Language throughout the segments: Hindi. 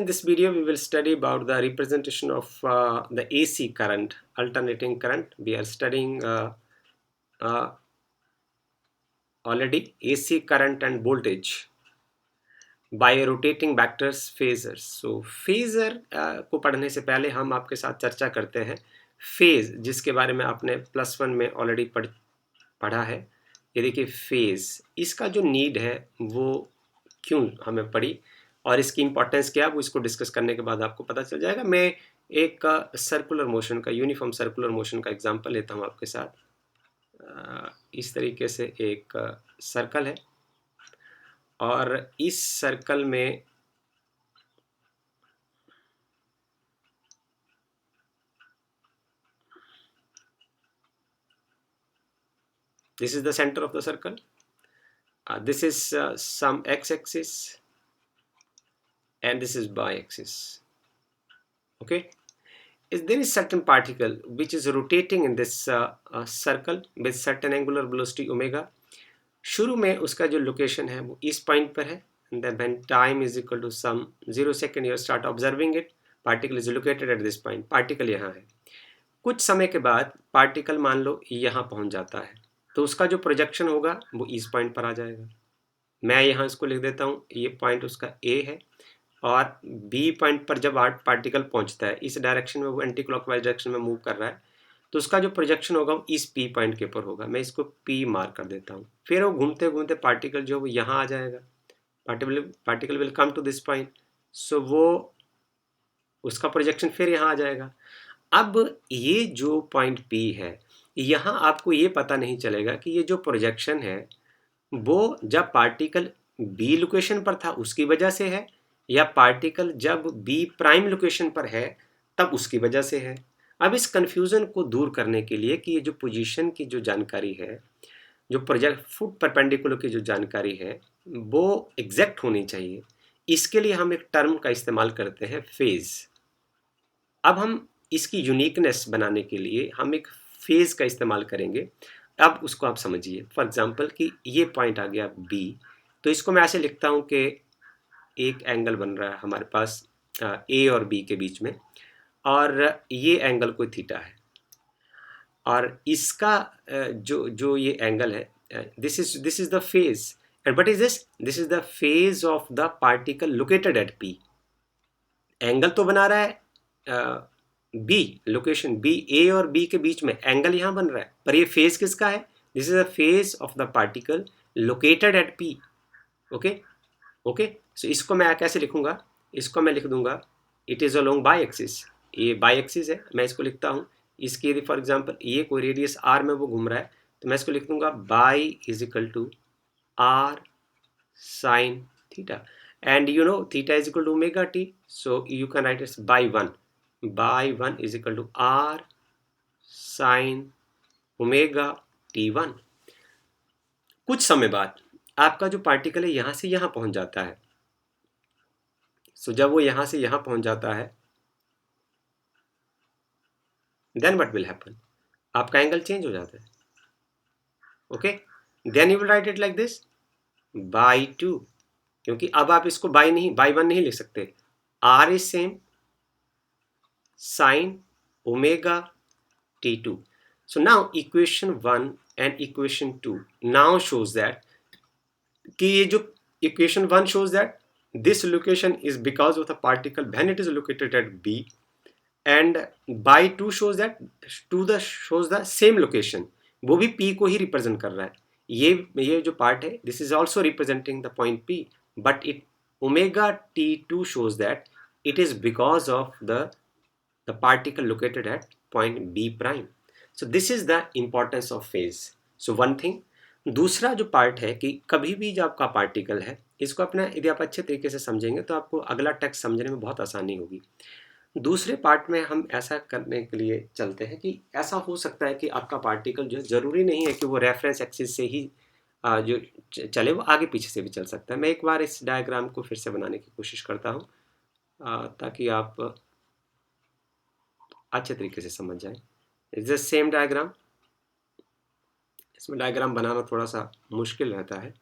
In this video, we will study about the representation of the AC current, alternating current. We are studying uh, already AC current and voltage by rotating vectors phasors. So phasor को पढ़ने से पहले हम आपके साथ चर्चा करते हैं फेज, जिसके बारे में आपने +1 में ऑलरेडी पढ़ा है। ये देखिए फेज, इसका जो नीड है वो क्यों हमें पड़ी और इसकी इंपॉर्टेंस क्या है वो इसको डिस्कस करने के बाद आपको पता चल जाएगा। मैं एक सर्कुलर मोशन का, यूनिफॉर्म सर्कुलर मोशन का एग्जांपल लेता हूँ आपके साथ। इस तरीके से एक सर्कल है और इस सर्कल में this is the center of the circle. This is some x-axis and this is y-axis. Okay. There is certain particle which is rotating in this circle with certain angular velocity omega. शुरू में उसका जो लोकेशन है वो इस पॉइंट पर है, and then when time is equal to some 0 second you start observing it. Particle is located at this point. Particle यहाँ है। कुछ समय के बाद पार्टिकल मान लो यहाँ पहुँच जाता है, तो उसका जो प्रोजेक्शन होगा वो इस पॉइंट पर आ जाएगा। मैं यहाँ इसको लिख देता हूँ, ये पॉइंट उसका ए है और बी पॉइंट पर जब पार्टिकल पहुँचता है इस डायरेक्शन में, वो एंटी क्लॉकवाइज डायरेक्शन में मूव कर रहा है, तो उसका जो प्रोजेक्शन होगा वो इस पी पॉइंट के ऊपर होगा। मैं इसको पी मार्क कर देता हूँ। फिर वो घूमते घूमते पार्टिकल जो है वो यहाँ आ जाएगा। Particle will come to this point, so वो उसका प्रोजेक्शन फिर यहाँ आ जाएगा। अब ये जो पॉइंट पी है, यहाँ आपको ये पता नहीं चलेगा कि ये जो प्रोजेक्शन है वो जब पार्टिकल बी लोकेशन पर था उसकी वजह से है या पार्टिकल जब बी प्राइम लोकेशन पर है तब उसकी वजह से है। अब इस कंफ्यूजन को दूर करने के लिए कि ये जो पोजीशन की जो जानकारी है, जो प्रोजेक्ट फुट परपेंडिकुलर की जो जानकारी है वो एग्जैक्ट होनी चाहिए, इसके लिए हम एक टर्म का इस्तेमाल करते हैं फेज। अब हम इसकी यूनिकनेस बनाने के लिए हम एक फेज का इस्तेमाल करेंगे। अब उसको आप समझिए। फॉर एग्जांपल कि ये पॉइंट आ गया बी, तो इसको मैं ऐसे लिखता हूँ कि एक एंगल बन रहा है हमारे पास ए और बी के बीच में, और ये एंगल कोई थीटा है और इसका जो ये एंगल है, this is the phase. And what is this is the phase of the particle located at P. Angle तो बना रहा है बी, लोकेशन बी, ए और बी के बीच में एंगल यहाँ बन रहा है, पर ये फेज किसका है? This is the phase of the particle located at P. Okay okay, so इसको मैं कैसे लिखूंगा? इसको मैं लिख दूंगा it is along Y axis. ये बाई एक्सिस है, मैं इसको लिखता हूँ। इसकी यदि फॉर एग्जाम्पल ये कोई रेडियस आर में वो घूम रहा है, तो मैं इसको लिख दूंगा y is equal to r sine theta, and you know theta is equal to omega t, so you can write it by 1 is equal to r sin omega t1। कुछ समय बाद आपका जो पार्टिकल है यहाँ से यहाँ पहुँच जाता है। सो जब वो यहाँ से यहाँ पहुँच जाता है then what will happen? आपका एंगल चेंज हो जाता है। Okay, then you will write it like this by 2, क्योंकि अब आप इसको by 1 नहीं लिख सकते। r is same sin omega t2. So now equation 1 and equation 2 now shows that कि ये जो equation 1 shows that this location is because of the particle when it is located at B, and by 2 shows that shows the same location, वो भी P को ही represent कर रहा है। ये जो part है this is also representing the point P, but it omega t2 shows that it is because of the particle located at point B prime. So this is the importance of phase. So one thing। दूसरा जो पार्ट है कि कभी भी जो आपका पार्टिकल है, इसको अपना यदि आप अच्छे तरीके से समझेंगे तो आपको अगला टेक्स्ट समझने में बहुत आसानी होगी। दूसरे पार्ट में हम ऐसा करने के लिए चलते हैं कि ऐसा हो सकता है कि आपका पार्टिकल जो है ज़रूरी नहीं है कि वो रेफरेंस एक्सिस से ही जो चले, वो आगे पीछे से भी चल सकता है। मैं एक बार इस डायग्राम को फिर से बनाने की कोशिश करता हूँ ताकि आप अच्छे तरीके से समझ जाएं। It's the same diagram. इसमें डायग्राम बनाना थोड़ा सा मुश्किल रहता है,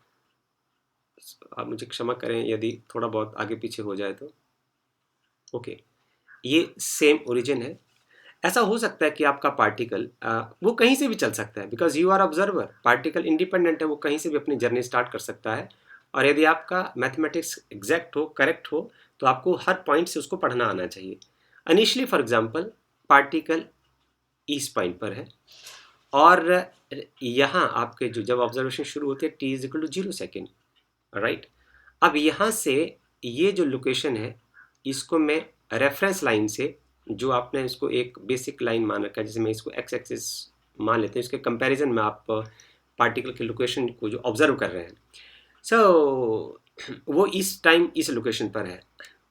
आप मुझे क्षमा करें यदि थोड़ा बहुत आगे पीछे हो जाए तो। ओके, ये सेम ओरिजिन है। ऐसा हो सकता है कि आपका पार्टिकल वो कहीं से भी चल सकता है, because you are observer, particle independent है, वो कहीं से भी अपनी जर्नी स्टार्ट कर सकता है। और यदि आपका मैथमेटिक्स एग्जैक्ट हो, करेक्ट हो, तो आपको हर पॉइंट से उसको पढ़ना आना चाहिए। इनिशियली फॉर एग्जांपल पार्टिकल इस पॉइंट पर है, और यहाँ आपके जो जब ऑब्जर्वेशन शुरू होते हैं t is equal to 0 second, right. अब यहाँ से ये जो लोकेशन है, इसको मैं रेफरेंस लाइन से, जो आपने इसको एक बेसिक लाइन मान रखा है, जैसे मैं इसको एक्स एक्सिस मान लेते हैं, इसके कंपैरिजन में आप पार्टिकल के लोकेशन को जो ऑब्जर्व कर रहे हैं, सो वो इस टाइम इस लोकेशन पर है।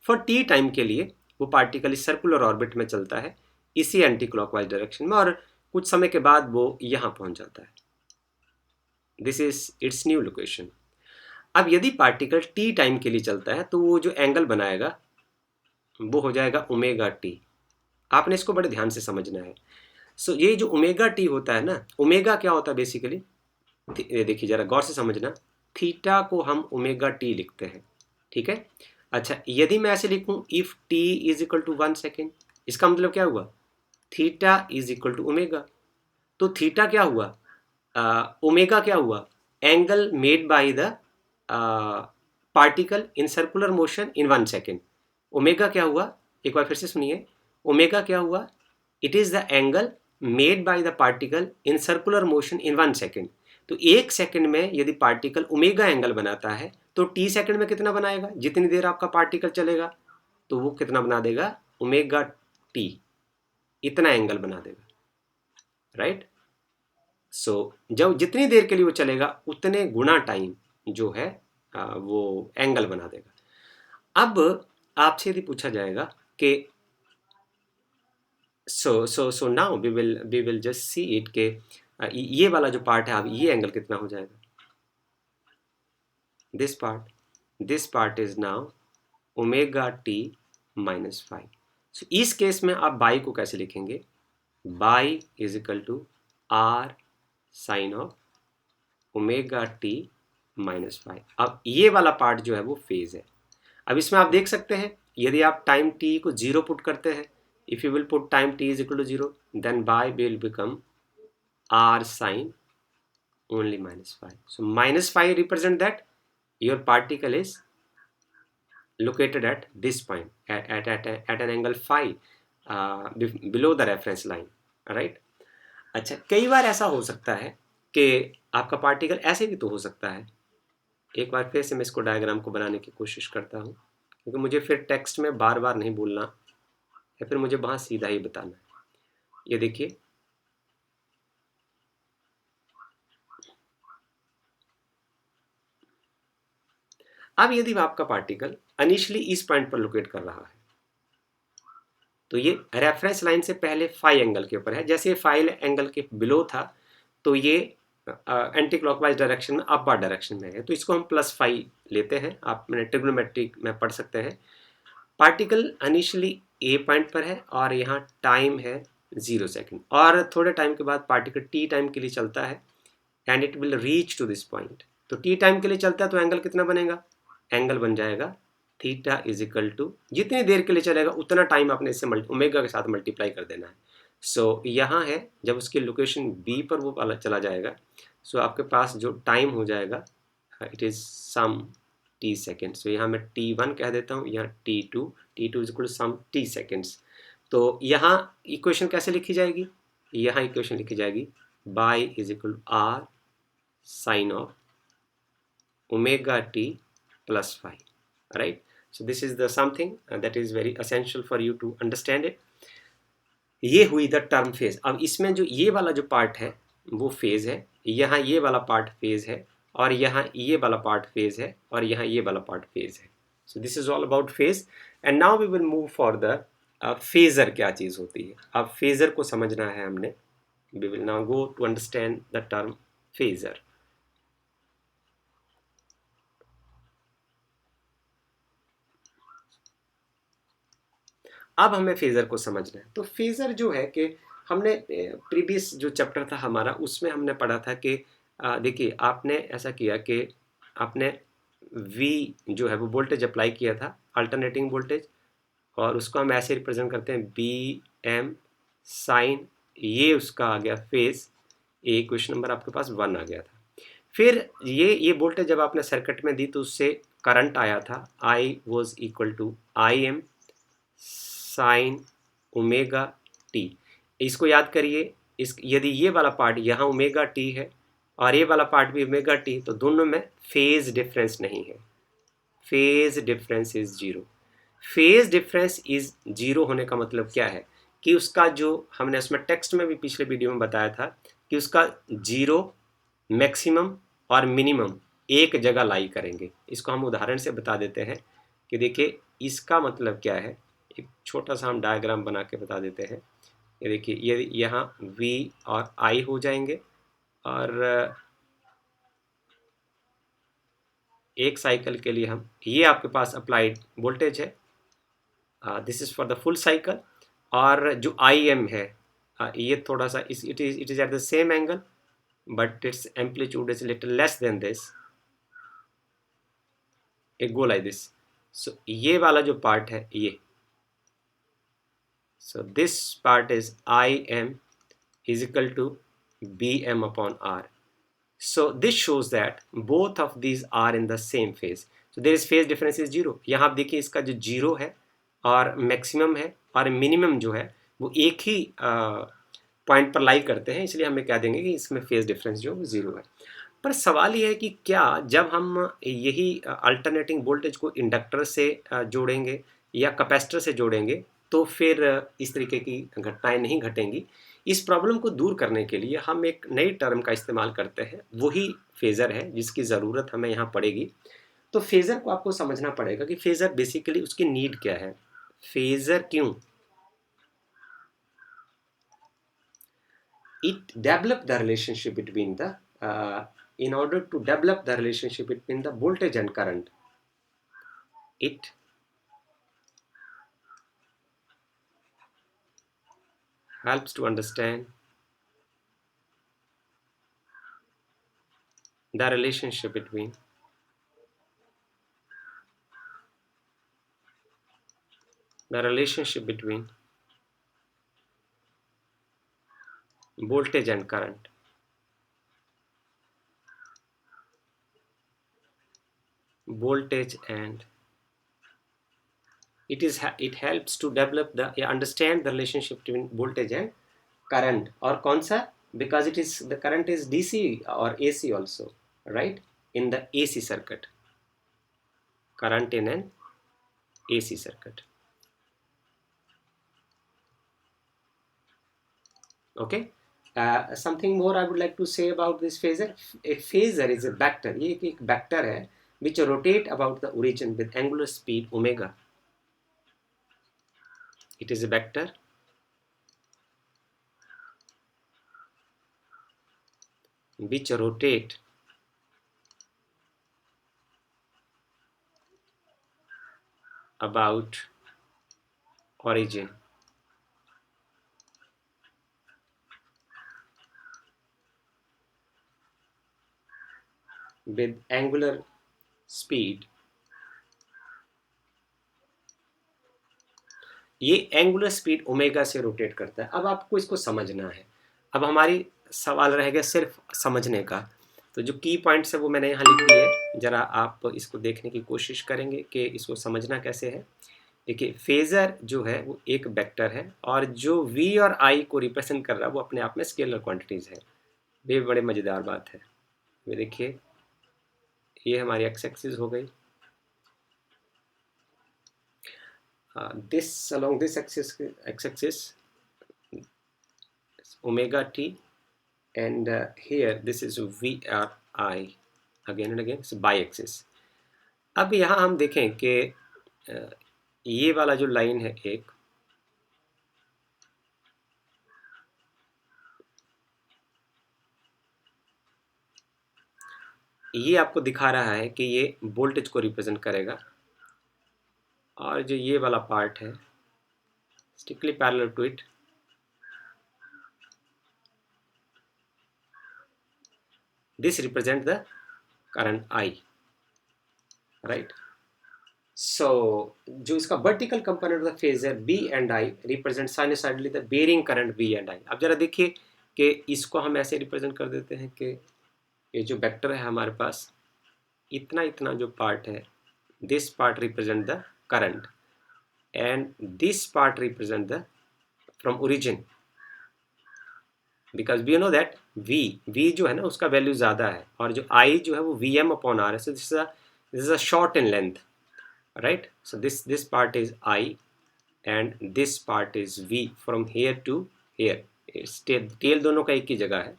फॉर टी टाइम के लिए वो पार्टिकल इस सर्कुलर ऑर्बिट में चलता है, इसी एंटी क्लॉकवाइज डायरेक्शन में, और कुछ समय के बाद वो यहाँ पहुँच जाता है। This is it's new location. अब यदि पार्टिकल टी टाइम के लिए चलता है, तो वो जो एंगल बनाएगा वो हो जाएगा ओमेगा टी। आपने इसको बड़े ध्यान से समझना है। सो ये जो ओमेगा टी होता है ना, ओमेगा क्या होता है बेसिकली, देखिए जरा गौर से समझना, थीटा को हम ओमेगा टी लिखते हैं, ठीक है। अच्छा, यदि मैं ऐसे लिखूं if t is equal to 1 second, इसका मतलब क्या हुआ, theta is equal to omega. तो थीटा क्या हुआ, ओमेगा क्या हुआ, angle made by the particle in circular motion in 1 second. Omega क्या हुआ, एक बार फिर से सुनिए, ओमेगा क्या हुआ, it is the angle made by the particle in circular motion in 1 second. तो 1 सेकेंड में यदि पार्टिकल ओमेगा एंगल बनाता है, तो टी सेकेंड में कितना बनाएगा, जितनी देर आपका पार्टिकल चलेगा, तो वो कितना बना देगा, ओमेगा टी, इतना एंगल बना देगा, राइट। सो जब जितनी देर के लिए वो चलेगा, उतने गुना टाइम जो है वो एंगल बना देगा। अब आपसे यदि पूछा जाएगा कि so now we will just see it के ये वाला जो पार्ट है, अब ये एंगल कितना हो जाएगा, this part is now omega t -5। So इस केस में आप बाई को कैसे लिखेंगे, y is equal to r sine of omega t -5। अब ये वाला पार्ट जो है वो फेज है। अब इसमें आप देख सकते हैं, यदि आप टाइम टी को 0 पुट करते हैं, if you will put time t is equal to 0, then y will become r sine only -5. So -5 represent that your particle is located at this point at an angle phi below the reference line, right। अच्छा, कई बार ऐसा हो सकता है कि आपका पार्टिकल ऐसे भी तो हो सकता है। एक बार फिर से मैं इसको डायग्राम को बनाने की कोशिश करता हूँ, क्योंकि मुझे फिर टेक्स्ट में बार बार नहीं बोलना, या फिर मुझे वहाँ सीधा ही बताना है। ये देखिए, अब यदि आपका पार्टिकल इनिशियली इस पॉइंट पर लोकेट कर रहा है, तो ये रेफरेंस लाइन से पहले फाई एंगल के ऊपर है, जैसे फाई एंगल के बिलो था, तो ये एंटी क्लॉकवाइज डायरेक्शन में अपवर्ड डायरेक्शन में है, तो इसको हम +5 लेते हैं। आप मैंने ट्रिग्नोमेट्रिक में पढ़ सकते हैं। पार्टिकल इनिशियली ए पॉइंट पर है, और यहाँ टाइम है 0 सेकेंड, और थोड़े टाइम के बाद पार्टिकल टी टाइम के लिए चलता है, and it will reach to this point. तो टी टाइम के लिए चलता है, तो एंगल कितना बनेगा, एंगल बन जाएगा थीटा इज इक्वल टू, जितनी देर के लिए चलेगा उतना टाइम आपने इससे ओमेगा के साथ मल्टीप्लाई कर देना है। सो यहाँ है, जब उसकी लोकेशन बी पर वो वाला चला जाएगा, सो आपके पास जो टाइम हो जाएगा, it is some T second. So यहाँ मैं t1 कह देता हूँ, यहाँ t2 is equal to some T seconds. तो यहाँ इक्वेशन कैसे लिखी जाएगी, यहाँ इक्वेशन लिखी जाएगी y is equal to r sine of omega t +5, right। So this is the something that is very essential for you to understand it। ये हुई द टर्म फेज। अब इसमें जो ये वाला जो पार्ट है वो फेज है, यहाँ ये वाला पार्ट फेज है, और यहाँ ये वाला पार्ट फेज है, और यहाँ ये वाला पार्ट फेज है। So this is all about phase. And now we will move for the phasor. क्या चीज़ होती है, अब फेजर को समझना है हमने। We will now go to understand the term phasor. अब हमें फेज़र को समझना है। तो फेज़र जो है कि हमने प्रीवियस जो चैप्टर था हमारा, उसमें हमने पढ़ा था कि देखिए आपने ऐसा किया कि आपने V जो है वो वोल्टेज अप्लाई किया था, अल्टरनेटिंग वोल्टेज, और उसको हम ऐसे रिप्रेजेंट करते हैं बी एम साइन, ये उसका आ गया फेज, ये क्वेश्चन नंबर आपके पास 1 आ गया था। फिर ये वोल्टेज जब आपने सर्किट में दी तो उससे करंट आया था, I was equal to I M sine omega t. इसको याद करिए, इस यदि ये वाला पार्ट यहाँ ओमेगा टी है और ये वाला पार्ट भी ओमेगा टी, तो दोनों में फेज डिफरेंस नहीं है, phase difference is zero. Phase difference is zero होने का मतलब क्या है कि उसका जो हमने उसमें टेक्स्ट में भी पिछले वीडियो में बताया था कि उसका जीरो, मैक्सिमम और मिनिमम एक जगह लाई करेंगे। इसको हम उदाहरण से बता देते हैं कि देखिए इसका मतलब क्या है। एक छोटा सा हम डायग्राम बना के बता देते हैं। ये देखिए, ये यहाँ V और I हो जाएंगे और एक साइकिल के लिए हम, ये आपके पास अप्लाइड वोल्टेज है, this is for the full cycle. और जो IM है, ये थोड़ा सा it is at the same angle but its amplitude is a little less than this, it go like this. So ये वाला जो part है ये, so this part is IM is equal to BM upon R. So this shows that both of these are in the same phase. So there is phase difference is zero. यहाँ आप देखिए इसका जो जीरो है और मैक्सिमम है और मिनिमम जो है वो एक ही पॉइंट पर लाई करते हैं, इसलिए हमें कह देंगे कि इसमें फेज डिफरेंस जो जीरो है। पर सवाल ये है कि क्या जब हम यही अल्टरनेटिंग वोल्टेज को इंडक्टर से जोड़ेंगे या कैपेसिटर से जोड़ेंगे तो फिर इस तरीके की घटनाएं नहीं घटेंगी। इस प्रॉब्लम को दूर करने के लिए हम एक नई टर्म का इस्तेमाल करते हैं, वही फेज़र है जिसकी ज़रूरत हमें यहाँ पड़ेगी। तो फेज़र को आपको समझना पड़ेगा कि फेज़र बेसिकली उसकी नीड क्या है, फेज़र क्यों। It develop the relationship between the in order to develop the relationship between the voltage and current, it helps to understand the relationship between voltage and current. Voltage and it helps to develop the understand the relationship between voltage and current. और कौन सा, because it is the current is DC or AC also, right, in the AC circuit, current in an AC circuit. Okay, something more I would like to say about this phasor. A phasor is a vector, ये एक vector है which rotate about the origin with angular speed omega. It is a vector which rotate about origin with angular speed, ये एंगुलर स्पीड ओमेगा से रोटेट करता है। अब आपको इसको समझना है। अब हमारी सवाल रह गया सिर्फ समझने का, तो जो की पॉइंट्स है वो मैंने यहाँ लिख दिए, ज़रा आप इसको देखने की कोशिश करेंगे कि इसको समझना कैसे है। देखिए फेज़र जो है वो एक वेक्टर है और जो V और I को रिप्रेजेंट कर रहा है वो अपने आप में स्केलर क्वांटिटीज़ है। ये बड़े मज़ेदार बात है। ये देखिए, ये हमारी एक्स एक्सिस हो गई, this along this axis omega t, and here this is VRI again and again, so bi-axis. अब यहाँ हम देखें कि ये वाला जो लाइन है एक, ये आपको दिखा रहा है कि ये वोल्टेज को रिप्रेजेंट करेगा और जो ये वाला पार्ट है strictly parallel to it, this represent the current I, right? So जो इसका vertical component of the phasor B and I represent sinusoidally the varying current B and I. अब जरा देखिए कि इसको हम ऐसे रिप्रेजेंट कर देते हैं कि ये जो वेक्टर है हमारे पास, इतना इतना जो पार्ट है, this part represent the current and this part represent the from origin, because we know that we जो है ना उसका वैल्यू ज़्यादा है और जो आई जो है वो वी एम अपॉन आर है। So this is a short in length, right. So this part is I and this part is V from here to here। Tail दोनों का एक ही जगह है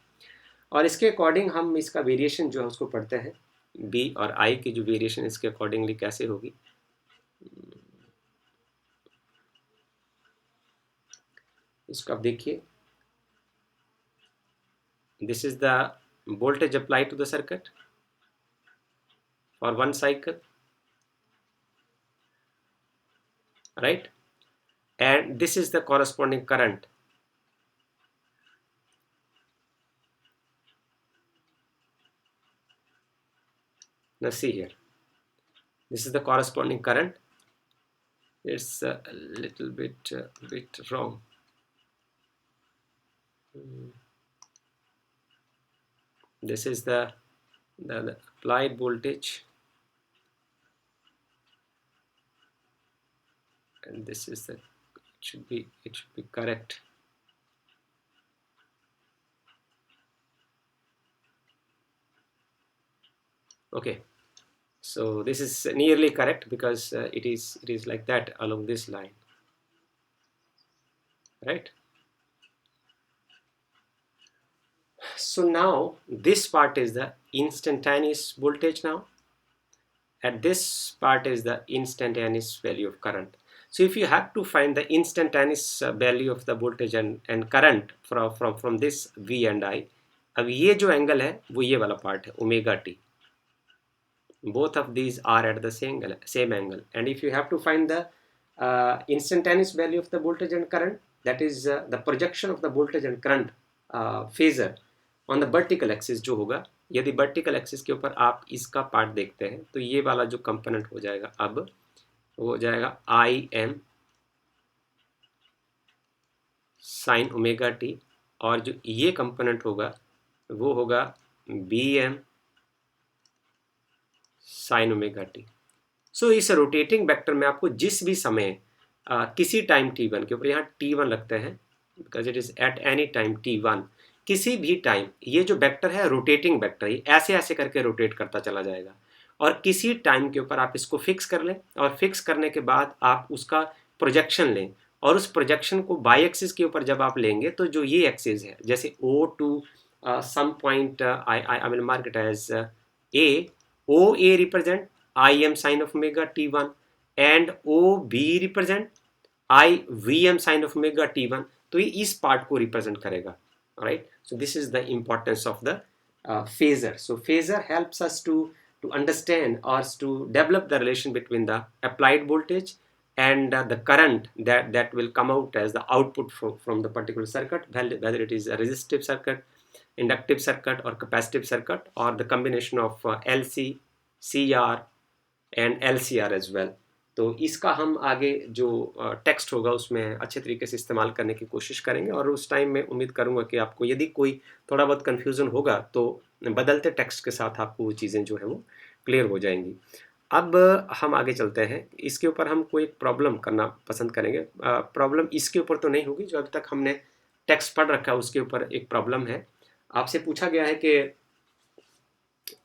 और इसके अकॉर्डिंग हम इसका वेरिएशन जो है उसको पढ़ते हैं। B और I की जो वेरिएशन इसके अकॉर्डिंगली कैसे होगी, इसको आप देखिए। This is the voltage applied to the circuit for one cycle, right, and this is the corresponding current। Now see here, this is the corresponding current। It's a little bit wrong। This is the applied voltage and this is the, it should be correct। Okay, so this is nearly correct because it is like that along this line, right? So now this part is the instantaneous voltage now, and this part is the instantaneous value of current। So if you have to find the instantaneous value of the voltage and current from this V and I, अब ये जो एंगल है वो ये वाला पार्ट है omega T. Both of these are at the same angle, and if you have to find the instantaneous value of the voltage and current, that is the projection of the voltage and current phasor on the vertical axis जो होगा, यदि वर्टिकल एक्सिस के ऊपर आप इसका पार्ट देखते हैं तो ये वाला जो कंपोनेंट हो जाएगा अब वो हो जाएगा I M sine omega T, और जो ये कंपोनेंट होगा वो होगा B M sine omega T. So इस रोटेटिंग वेक्टर में आपको जिस भी समय किसी टाइम t1 के ऊपर, यहाँ t1 लगते हैं because it is at any time t1, किसी भी टाइम ये जो वेक्टर है रोटेटिंग वेक्टर, ये ऐसे ऐसे करके रोटेट करता चला जाएगा और किसी टाइम के ऊपर आप इसको फिक्स कर लें और फिक्स करने के बाद आप उसका प्रोजेक्शन लें और उस प्रोजेक्शन को बाई एक्सिस के ऊपर जब आप लेंगे तो जो ये एक्सिस है जैसे O to some point I will mark it as A, OA represent Im sin of omega t1 and OB represent I Vm sin of omega t1। तो ये इस पार्ट को रिप्रेजेंट करेगा, right. So this is the importance of the phasor। So phasor helps us to understand or to develop the relation between the applied voltage and the current that will come out as the output from the particular circuit, whether it is a resistive circuit, inductive circuit or capacitive circuit, or the combination of LC, CR and LCR as well। तो इसका हम आगे जो टेक्स्ट होगा उसमें अच्छे तरीके से इस्तेमाल करने की कोशिश करेंगे और उस टाइम में उम्मीद करूंगा कि आपको यदि कोई थोड़ा बहुत कन्फ्यूज़न होगा तो बदलते टेक्स्ट के साथ आपको वो चीज़ें जो है वो क्लियर हो जाएंगी। अब हम आगे चलते हैं, इसके ऊपर हम कोई प्रॉब्लम करना पसंद करेंगे। प्रॉब्लम इसके ऊपर तो नहीं होगी, जो अभी तक हमने टेक्स्ट पढ़ रखा है उसके ऊपर एक प्रॉब्लम है। आपसे पूछा गया है कि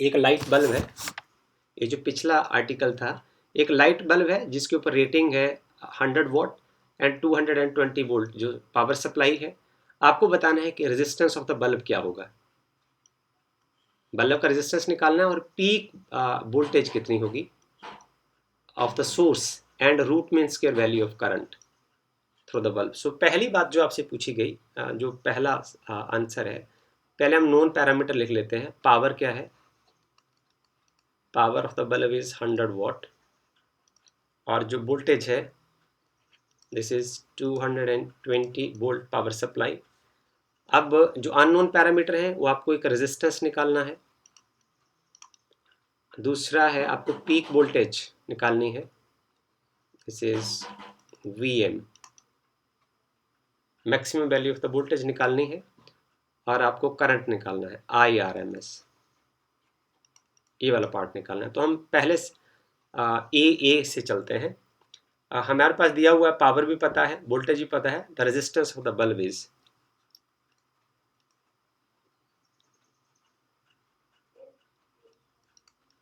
एक लाइट बल्ब है, ये जो पिछला आर्टिकल था, एक लाइट बल्ब है जिसके ऊपर रेटिंग है 100 वॉट एंड 220 वोल्ट जो पावर सप्लाई है। आपको बताना है कि रेजिस्टेंस ऑफ द बल्ब क्या होगा, बल्ब का रेजिस्टेंस निकालना है और पीक वोल्टेज कितनी होगी of the source and root mean square value of current through the bulb. So पहली बात जो आपसे पूछी गई, जो पहला आंसर है, पहले हम नॉन पैरामीटर लिख लेते हैं। पावर क्या है, power of the bulb is 100 what और जो वोल्टेज है this is 220 volt power supply. अब जो अननोन पैरामीटर है वो आपको एक रेजिस्टेंस निकालना है, दूसरा है आपको पीक वोल्टेज निकालनी है this is Vm, maximum value of the voltage निकालनी है और आपको करंट निकालना है IRMS, ये वाला पार्ट निकालना है। तो हम पहले ए से चलते हैं। हमारे पास दिया हुआ है, पावर भी पता है, वोल्टेज भी पता है, the resistance of the bulb is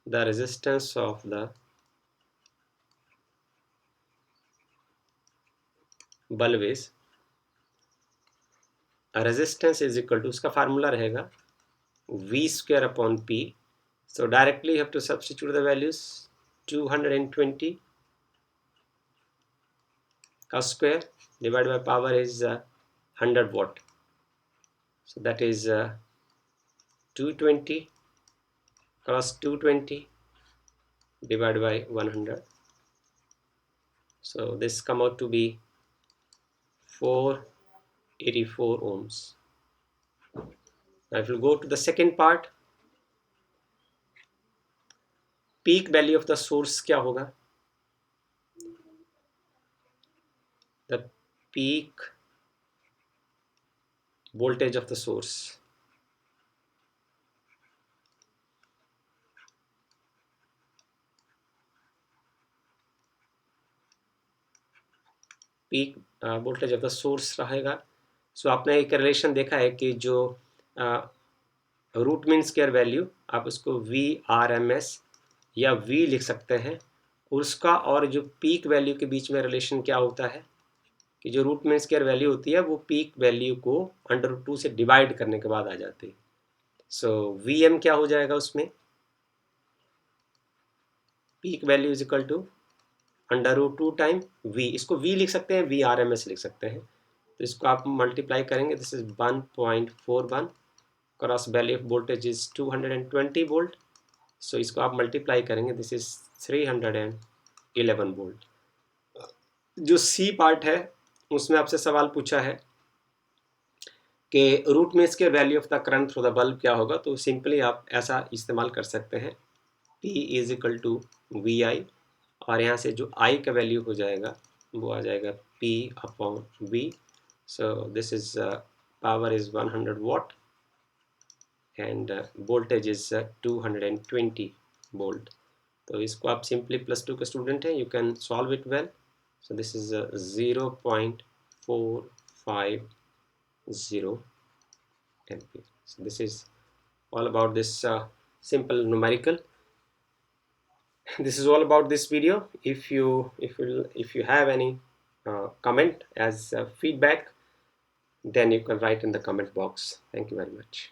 the resistance of the bulb is resistance is equal to, उसका फार्मूला रहेगा V square upon P. So directly you have to substitute the values, 220 cos square divided by power is 100 watt. So that is 220 cos 220 divided by 100. So this come out to be 484 ohms. Now if you go to the second part, peak value of the source क्या होगा? The peak voltage of the source, peak voltage of the source रहेगा। सो आपने एक रिलेशन देखा है कि जो रूट मीन स्क्वायर वैल्यू, आप उसको VRMS या V लिख सकते हैं, उसका और जो पीक वैल्यू के बीच में रिलेशन क्या होता है कि जो रूट मीन स्क्वायर वैल्यू होती है वो पीक वैल्यू को √2 से डिवाइड करने के बाद आ जाती है। सो VM क्या हो जाएगा उसमें, peak value is equal to √2 time V, इसको V लिख सकते हैं, VRMS लिख सकते हैं। तो इसको आप मल्टीप्लाई करेंगे, this is 1.41, cross value of voltage is 220 volt. So इसको आप मल्टीप्लाई करेंगे, दिस इज 311 वोल्ट। जो सी पार्ट है उसमें आपसे सवाल पूछा है कि रूट में इसके value of the current through the bulb क्या होगा, तो सिंपली आप ऐसा इस्तेमाल कर सकते हैं, P is equal to VI, और यहाँ से जो I का वैल्यू हो जाएगा वो आ जाएगा P upon V। So this is power is 100 watt end voltage is 220 volt. तो इसको आप सिंपली +2 के स्टूडेंट हैं, you can solve it well. So this is 0.450 ampere. So this is all about this simple numerical. This is all about this video. If you have any comment as feedback, then you can write in the comment box. Thank you very much.